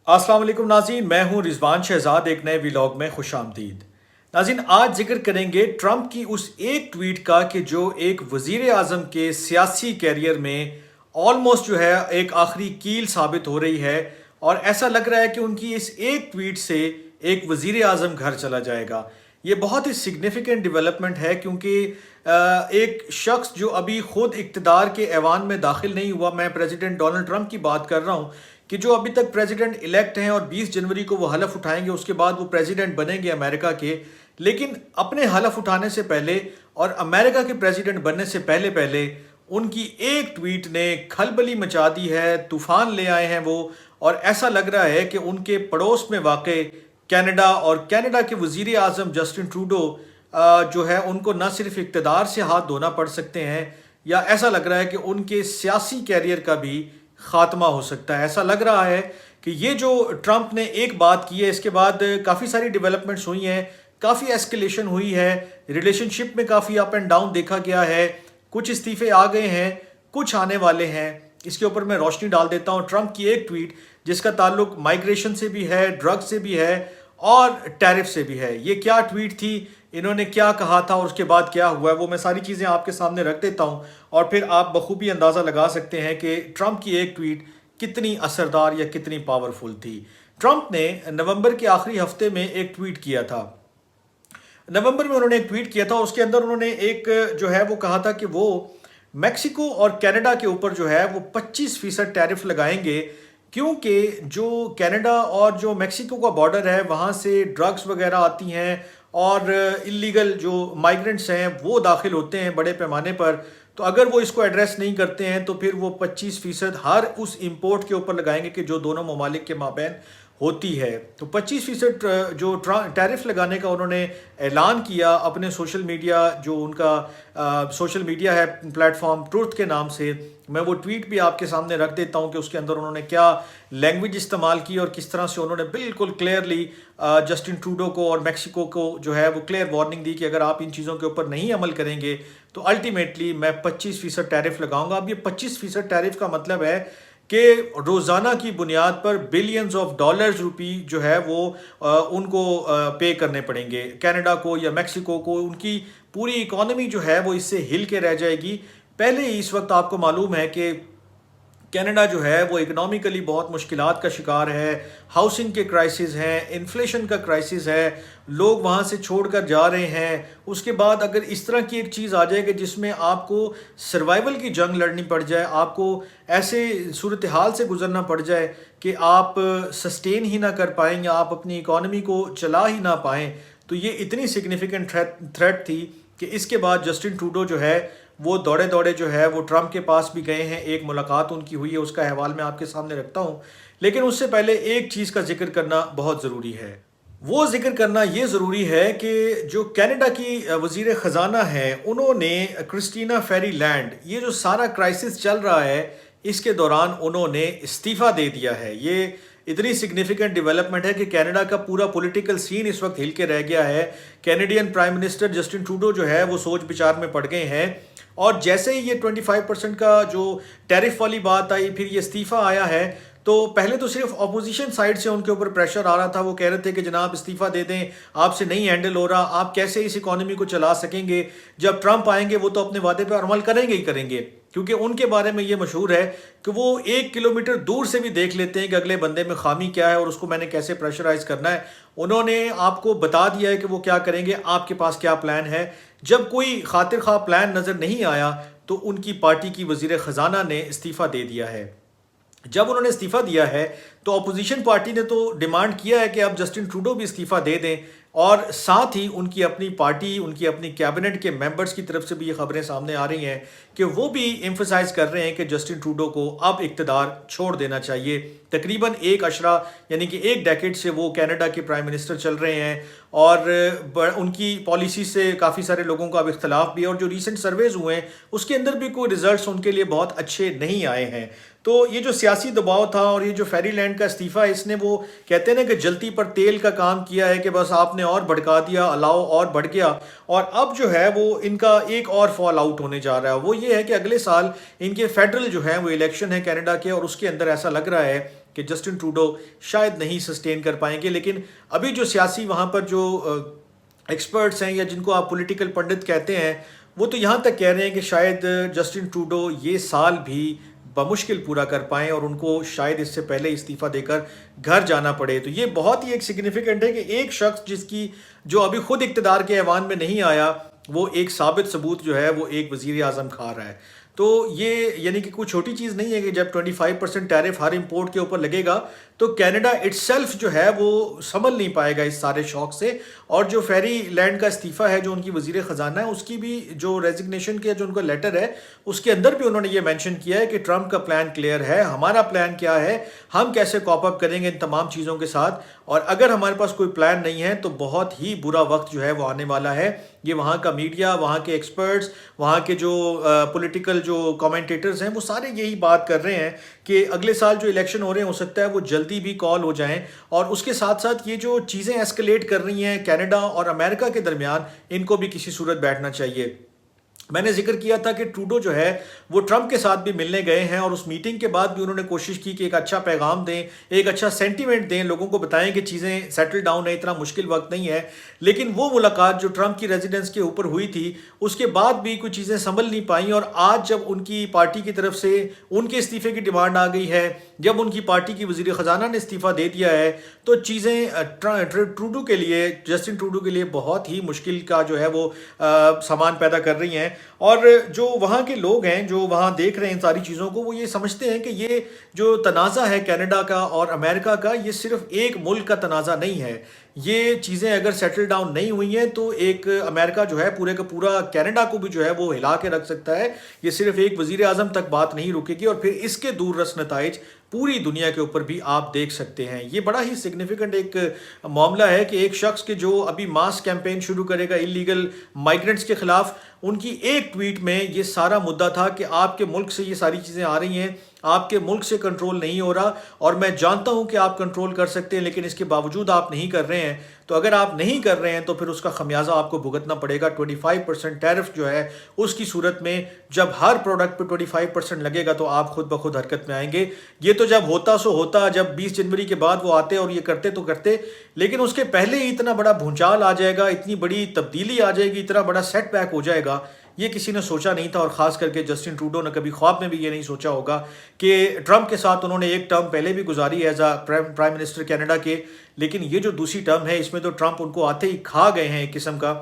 अस्सलाम वालेकुम नाज़रीन, मैं हूं रिजवान शहजाद। एक नए व्लॉग में खुश आमदीद। नाज़रीन, आज जिक्र करेंगे ट्रंप की उस एक ट्वीट का कि जो एक वज़ीर आज़म के सियासी कैरियर में ऑलमोस्ट जो है एक आखिरी कील साबित हो रही है, और ऐसा लग रहा है कि उनकी इस एक ट्वीट से एक वज़ीर आज़म घर चला जाएगा। ये बहुत ही सिग्निफिकेंट डेवलपमेंट है, क्योंकि एक शख्स जो अभी खुद इक़्तिदार के ऐवान में दाखिल नहीं हुआ, मैं प्रेसिडेंट डोनाल्ड ट्रंप की बात कर रहा हूँ, कि जो अभी तक प्रेसिडेंट इलेक्ट हैं और 20 जनवरी को वो हलफ उठाएंगे, उसके बाद वो प्रेसिडेंट बनेंगे अमेरिका के। लेकिन अपने हलफ उठाने से पहले और अमेरिका के प्रेसिडेंट बनने से पहले पहले उनकी एक ट्वीट ने खलबली मचा दी है, तूफान ले आए हैं वो। और ऐसा लग रहा है कि उनके पड़ोस में वाक़ कनाडा और कनाडा के वज़ीर आज़म जस्टिन ट्रूडो जो है, उनको न सिर्फ इक़्तिदार से हाथ धोना पड़ सकते हैं, या ऐसा लग रहा है कि उनके सियासी कैरियर का भी खात्मा हो सकता है। ऐसा लग रहा है कि ये जो ट्रंप ने एक बात की है, इसके बाद काफ़ी सारी डेवलपमेंट्स हुई हैं, काफ़ी एस्केलेशन हुई है, रिलेशनशिप में काफ़ी अप एंड डाउन देखा गया है। कुछ इस्तीफे आ गए हैं, कुछ आने वाले हैं। इसके ऊपर मैं रोशनी डाल देता हूँ। ट्रंप की एक ट्वीट जिसका ताल्लुक माइग्रेशन से भी है, ड्रग से भी है और टैरिफ से भी है। ये क्या ट्वीट थी, इन्होंने क्या कहा था और उसके बाद क्या हुआ है, वो मैं सारी चीज़ें आपके सामने रख देता हूँ, और फिर आप बखूबी अंदाज़ा लगा सकते हैं कि ट्रंप की एक ट्वीट कितनी असरदार या कितनी पावरफुल थी। ट्रंप ने नवंबर के आखिरी हफ्ते में एक ट्वीट किया था। नवंबर में उन्होंने एक ट्वीट किया था, उसके अंदर उन्होंने एक जो है वो कहा था कि वो मैक्सिको और कनाडा के ऊपर जो है वो 25% टैरिफ लगाएंगे, क्योंकि जो कनाडा और जो मैक्सिको का बॉर्डर है, वहाँ से ड्रग्स वगैरह आती हैं और इलीगल जो माइग्रेंट्स हैं वो दाखिल होते हैं बड़े पैमाने पर। तो अगर वो इसको एड्रेस नहीं करते हैं तो फिर वो 25% हर उस इंपोर्ट के ऊपर लगाएंगे कि जो दोनों ममालिक के माबैन होती है। तो 25% जो टैरिफ लगाने का उन्होंने ऐलान किया अपने सोशल मीडिया, जो उनका सोशल मीडिया है प्लेटफॉर्म ट्रुथ के नाम से। मैं वो ट्वीट भी आपके सामने रख देता हूँ कि उसके अंदर उन्होंने क्या लैंग्वेज इस्तेमाल की और किस तरह से उन्होंने बिल्कुल क्लियरली जस्टिन ट्रूडो को और मैक्सिको को जो है वो क्लियर वार्निंग दी कि अगर आप इन चीज़ों के ऊपर नहीं अमल करेंगे तो अल्टीमेटली मैं 25% टैरिफ लगाऊंगा। अब ये 25% टैरिफ का मतलब है कि रोज़ाना की बुनियाद पर बिलियंस ऑफ डॉलर्स रुपी जो है वो उनको पे करने पड़ेंगे, कनाडा को या मैक्सिको को। उनकी पूरी इकॉनमी जो है वो इससे हिल के रह जाएगी। पहले ही इस वक्त आपको मालूम है कि कनाडा जो है वो इकनॉमिकली बहुत मुश्किलात का शिकार है, हाउसिंग के क्राइसिस हैं, इन्फ्लेशन का क्राइसिस है, लोग वहाँ से छोड़कर जा रहे हैं। उसके बाद अगर इस तरह की एक चीज़ आ जाए कि जिसमें आपको सर्वाइवल की जंग लड़नी पड़ जाए, आपको ऐसे सूरत हाल से गुजरना पड़ जाए कि आप सस्टेन ही ना कर पाएँ या आप अपनी इकॉनमी को चला ही ना पाएँ, तो ये इतनी सिग्निफिकेंट थ्रेट थी कि इसके बाद जस्टिन ट्रूडो जो है वो दौड़े दौड़े जो है वो ट्रंप के पास भी गए हैं। एक मुलाकात उनकी हुई है, उसका अहवाल मैं आपके सामने रखता हूँ। लेकिन उससे पहले एक चीज़ का जिक्र करना बहुत ज़रूरी है। वो जिक्र करना ये ज़रूरी है कि जो कनाडा की वज़ीर ख़जाना है, उन्होंने क्रिस्टीना फेरीलैंड, ये जो सारा क्राइसिस चल रहा है इसके दौरान उन्होंने इस्तीफ़ा दे दिया है। ये इतनी सिग्निफिकेंट डेवलपमेंट है कि कनाडा का पूरा पॉलिटिकल सीन इस वक्त हिल के रह गया है। Canadian prime minister Justin Trudeau जो है वो सोच विचार में पड़ गए हैं, और जैसे ही ये 25% का जो टैरिफ वाली बात आई, फिर ये इस्तीफ़ा आया है, तो पहले तो सिर्फ अपोजिशन साइड से उनके ऊपर प्रेशर आ रहा था। वो कह रहे थे कि जनाब इस्तीफ़ा दे दें, आपसे नहीं हैंडल हो रहा, आप कैसे इस इकॉनमी को चला सकेंगे। जब ट्रंप आएंगे वो तो अपने वादे पर अमल करेंगे ही करेंगे, क्योंकि उनके बारे में ये मशहूर है कि वो 1 किलोमीटर दूर से भी देख लेते हैं कि अगले बंदे में खामी क्या है और उसको मैंने कैसे प्रेशराइज करना है। उन्होंने आपको बता दिया है कि वो क्या करेंगे, आपके पास क्या प्लान है। जब कोई खातिर खा प्लान नज़र नहीं आया तो उनकी पार्टी की वज़ीर ख़जाना ने इस्तीफ़ा दे दिया है। जब उन्होंने इस्तीफ़ा दिया है तो अपोजिशन पार्टी ने तो डिमांड किया है कि अब जस्टिन ट्रूडो भी इस्तीफ़ा दे दें, और साथ ही उनकी अपनी पार्टी, उनकी अपनी कैबिनेट के मेंबर्स की तरफ से भी ये खबरें सामने आ रही हैं कि वो भी एम्फसाइज़ कर रहे हैं कि जस्टिन ट्रूडो को अब इक़्तिदार छोड़ देना चाहिए। तकरीबन एक अशरा यानी कि एक डेकेड से वो कनाडा के प्राइम मिनिस्टर चल रहे हैं, और उनकी पॉलिसी से काफ़ी सारे लोगों का अब इख्तलाफ भी है, और जो रीसेंट सर्वेज हुए हैं उसके अंदर भी कोई रिजल्ट्स उनके लिए बहुत अच्छे नहीं आए हैं। तो ये जो सियासी दबाव था और ये जो फेरीलैंड का इस्तीफ़ा, इसने वो कहते हैं ना कि जलती पर तेल का काम किया है कि बस आपने और भड़का दिया, अलाव और बढ़ गया। और अब जो है वो इनका एक और फॉल आउट होने जा रहा है। वो ये है कि अगले साल इनके फेडरल जो है वो इलेक्शन है कनाडा के, और उसके अंदर ऐसा लग रहा है کہ جسٹن ٹروڈو شاید نہیں سسٹین کر پائیں گے. لیکن ابھی جو سیاسی وہاں پر جو ایکسپرٹس ہیں یا جن کو آپ پولیٹیکل پنڈت کہتے ہیں وہ تو یہاں تک کہہ رہے ہیں کہ شاید جسٹن ٹروڈو یہ سال بھی بمشکل پورا کر پائیں اور ان کو شاید اس سے پہلے استعفیٰ دے کر گھر جانا پڑے. تو یہ بہت ہی ایک سگنیفیکنٹ ہے کہ ایک شخص جس کی جو ابھی خود اقتدار کے ایوان میں نہیں آیا وہ ایک ثابت ثبوت جو ہے وہ ایک وزیر اعظم کھا رہا ہے. تو یہ یعنی کہ کوئی چھوٹی چیز نہیں ہے کہ جب 25% ٹیرف ہر امپورٹ کے اوپر لگے گا تو کینیڈا اٹ سیلف جو ہے وہ سنبھل نہیں پائے گا اس سارے شوق سے. اور جو فیری لینڈ کا استعفیٰ ہے جو ان کی وزیر خزانہ ہے اس کی بھی جو ریزگنیشن کیا جو ان کا لیٹر ہے اس کے اندر بھی انہوں نے یہ مینشن کیا ہے کہ ٹرمپ کا پلان کلیئر ہے. ہمارا پلان کیا ہے, ہم کیسے کوپ اپ کریں گے ان تمام چیزوں کے ساتھ, اور اگر ہمارے پاس کوئی پلان نہیں ہے تو بہت ہی برا وقت جو ہے وہ آنے والا ہے. یہ وہاں کا میڈیا, وہاں کے ایکسپرٹس, وہاں کے جو پولیٹیکل جو کامنٹیٹرز ہیں وہ سارے یہی بات کر رہے ہیں کہ اگلے سال جو الیکشن ہو رہے ہیں ہو سکتا ہے وہ جلدی بھی کال ہو جائیں. اور اس کے ساتھ ساتھ یہ جو چیزیں ایسکلیٹ کر رہی ہیں کینیڈا اور امریکہ کے درمیان ان کو بھی کسی صورت بیٹھنا چاہیے. میں نے ذکر کیا تھا کہ ٹروڈو جو ہے وہ ٹرمپ کے ساتھ بھی ملنے گئے ہیں اور اس میٹنگ کے بعد بھی انہوں نے کوشش کی کہ ایک اچھا پیغام دیں, ایک اچھا سینٹیمنٹ دیں, لوگوں کو بتائیں کہ چیزیں سیٹل ڈاؤن ہے, اتنا مشکل وقت نہیں ہے. لیکن وہ ملاقات جو ٹرمپ کی ریزیڈنس کے اوپر ہوئی تھی اس کے بعد بھی کوئی چیزیں سنبھل نہیں پائیں. اور آج جب ان کی پارٹی کی طرف سے ان کے استعفے کی ڈیمانڈ آ گئی ہے, جب ان کی پارٹی کی وزیر خزانہ نے استعفیٰ دے دیا ہے, تو چیزیں ٹروڈو کے لیے, جسٹن ٹروڈو کے لیے بہت ہی مشکل کا جو ہے وہ سامان پیدا کر رہی ہیں. اور جو وہاں کے لوگ ہیں جو وہاں دیکھ رہے ہیں ان ساری چیزوں کو, وہ یہ سمجھتے ہیں کہ یہ جو تنازع ہے کینیڈا کا اور امریکہ کا یہ صرف ایک ملک کا تنازع نہیں ہے. یہ چیزیں اگر سیٹل ڈاؤن نہیں ہوئی ہیں تو ایک امریکہ جو ہے پورے کا پورا کینیڈا کو بھی جو ہے وہ ہلا کے رکھ سکتا ہے. یہ صرف ایک وزیر اعظم تک بات نہیں رکے گی اور پھر اس کے دور رس نتائج پوری دنیا کے اوپر بھی آپ دیکھ سکتے ہیں. یہ بڑا ہی سگنیفیکنٹ ایک معاملہ ہے کہ ایک شخص کے جو ابھی ماس کیمپین شروع کرے گا انلیگل مائیگرنٹس کے خلاف, ان کی ایک ٹویٹ میں یہ سارا مدعا تھا کہ آپ کے ملک سے یہ ساری چیزیں آ رہی ہیں, آپ کے ملک سے کنٹرول نہیں ہو رہا, اور میں جانتا ہوں کہ آپ کنٹرول کر سکتے ہیں لیکن اس کے باوجود آپ نہیں کر رہے ہیں. تو اگر آپ نہیں کر رہے ہیں تو پھر اس کا خمیازہ آپ کو بھگتنا پڑے گا. 25% ٹیرف جو ہے اس کی صورت میں جب ہر پروڈکٹ پہ 25% لگے گا تو آپ خود بخود حرکت میں آئیں گے. یہ تو جب ہوتا سو ہوتا, جب 20 جنوری کے بعد وہ آتے اور یہ کرتے تو کرتے, لیکن اس کے پہلے ہی اتنا بڑا بھونچال آ جائے گا, اتنی بڑی تبدیلی آ جائے گی, اتنا بڑا سیٹ بیک ہو جائے گا. یہ کسی نے سوچا نہیں تھا, اور خاص کر کے جسٹن ٹروڈو نے کبھی خواب میں بھی یہ نہیں سوچا ہوگا کہ ٹرمپ کے ساتھ انہوں نے ایک ٹرم پہلے بھی گزاری as a prime minister Canada کے, لیکن یہ جو دوسری ٹرم ہے اس میں تو ٹرمپ ان کو آتے ہی کھا گئے ہیں ایک قسم کا.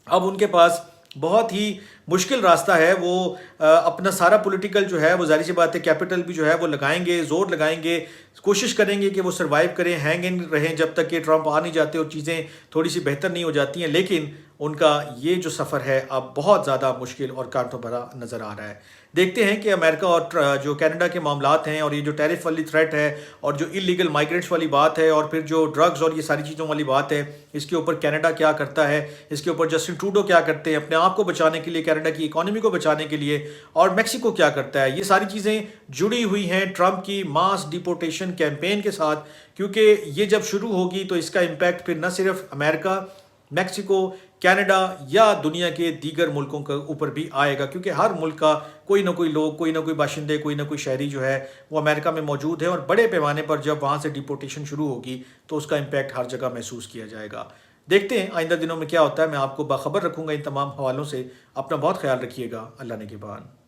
اب ان کے پاس بہت ہی مشکل راستہ ہے, وہ اپنا سارا پولیٹیکل جو ہے وہ ظاہر سی بات ہے کیپٹل بھی جو ہے وہ لگائیں گے, زور لگائیں گے, کوشش کریں گے کہ وہ سروائیو کریں, ہینگ ان رہیں جب تک کہ ٹرمپ آ نہیں جاتے اور چیزیں تھوڑی سی بہتر نہیں ہو جاتی ہیں. لیکن ان کا یہ جو سفر ہے اب بہت زیادہ مشکل اور کانٹوں بھرا نظر آ رہا ہے. دیکھتے ہیں کہ امریکہ اور جو کینیڈا کے معاملات ہیں اور یہ جو ٹیرف والی تھریٹ ہے اور جو انلیگل مائیگرنٹس والی بات ہے اور پھر جو ڈرگز اور یہ ساری چیزوں والی بات ہے, اس کے اوپر کینیڈا کیا کرتا ہے, اس کے اوپر جسٹن ٹروڈو کیا کرتے ہیں اپنے آپ کو بچانے کے لیے, کینیڈا کی اکانومی کو بچانے کے لیے, اور میکسیکو کیا کرتا ہے. یہ ساری چیزیں جڑی ہوئی ہیں ٹرمپ کی ماس ڈیپورٹیشن کیمپین کے ساتھ, کیونکہ یہ جب شروع ہوگی تو اس کا امپیکٹ پھر نہ صرف امریکہ, میکسیکو, کینیڈا یا دنیا کے دیگر ملکوں کے اوپر بھی آئے گا, کیونکہ ہر ملک کا کوئی نہ کوئی لوگ, کوئی نہ کوئی باشندے, کوئی نہ کوئی شہری جو ہے وہ امریکہ میں موجود ہے, اور بڑے پیمانے پر جب وہاں سے ڈیپورٹیشن شروع ہوگی تو اس کا امپیکٹ ہر جگہ محسوس کیا جائے گا. دیکھتے ہیں آئندہ دنوں میں کیا ہوتا ہے. میں آپ کو باخبر رکھوں گا ان تمام حوالوں سے. اپنا بہت خیال رکھیے گا. اللہ نگہبان.